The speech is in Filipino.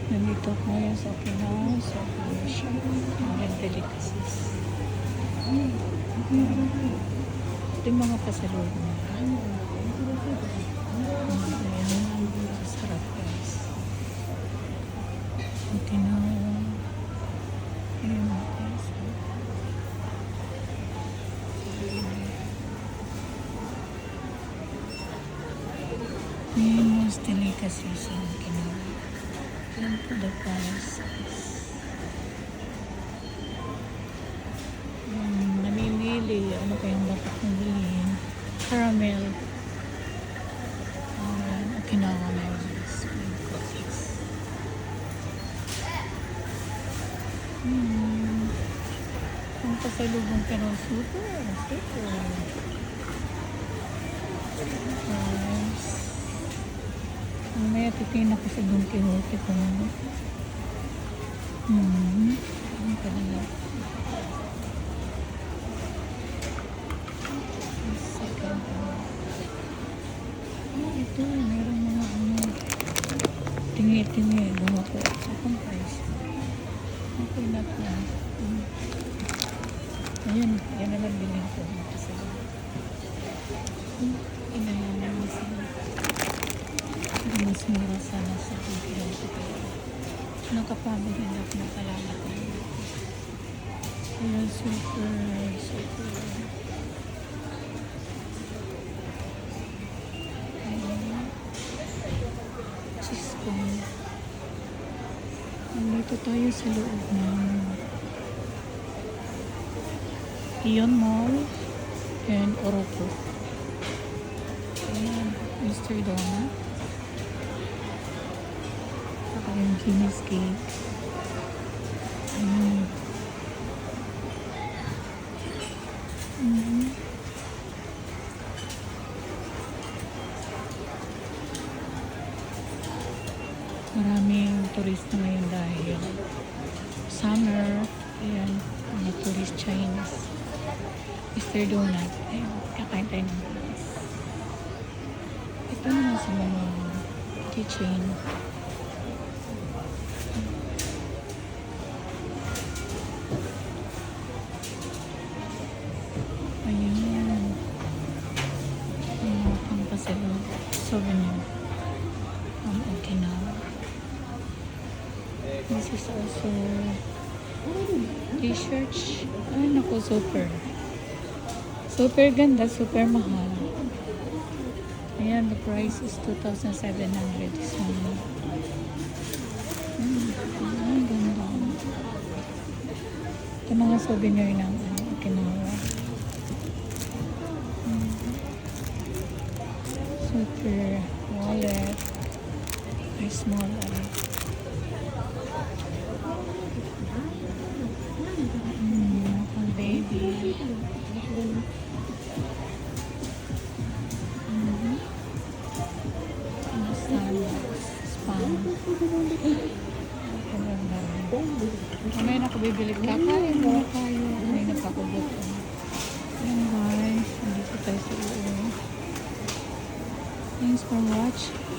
Nandito ko ngayon sa Okinawa, sa Ocean. Mga delicacies. Ito yung mga pasalubong. Ayan, sarap guys. Okinawa. Ayan guys. Ayan most delicacies sa Okinawa. Ayan po the price. Namimili. Ano kayang dapat kong bilhin? Caramel. Okinawa melons. Cookies. Ang pasalubong pero super. Nice. Mamaya titingin ako sa Don Quixote kung ano. Ang kanila. Second. Ito, meron mga ano. Tingi-tingi. Lumako. Akong price. Okay na po. Ayan. Yan naman bilhin ko. Inayan naman sila. Mas mura sana sa Pilipinas. Nakapamili na ako ng kalamat. Ayan, super. Ayan. Cisco. Nandito tayo sa loob ng Ion Mall and Oroco. Ayan, Mr. Donut. Saka yung Jimmy's Cake. Maraming turista ngayon dahil summer. Ayan, mga tourist Chinese. Mr. Donut. Ayan, kakain tayo ng bukas. Ito naman sa mga keychain. Ayan. Mga pampasalub. Souvenir. From Okinawa. This is also t-shirts. Ay, naku, super. Super ganda, super mahal. Ayan, the price is 2,700. So, ganda. Ito mga souvenir ng Okinawa. Super wallet. Ay, small wallet. Pang baby. Spam. Mamaya na ako bibili. Kakain mo tayo. May napakubot. Ayan guys. Nandito tayo sa ulo. Thanks for watching.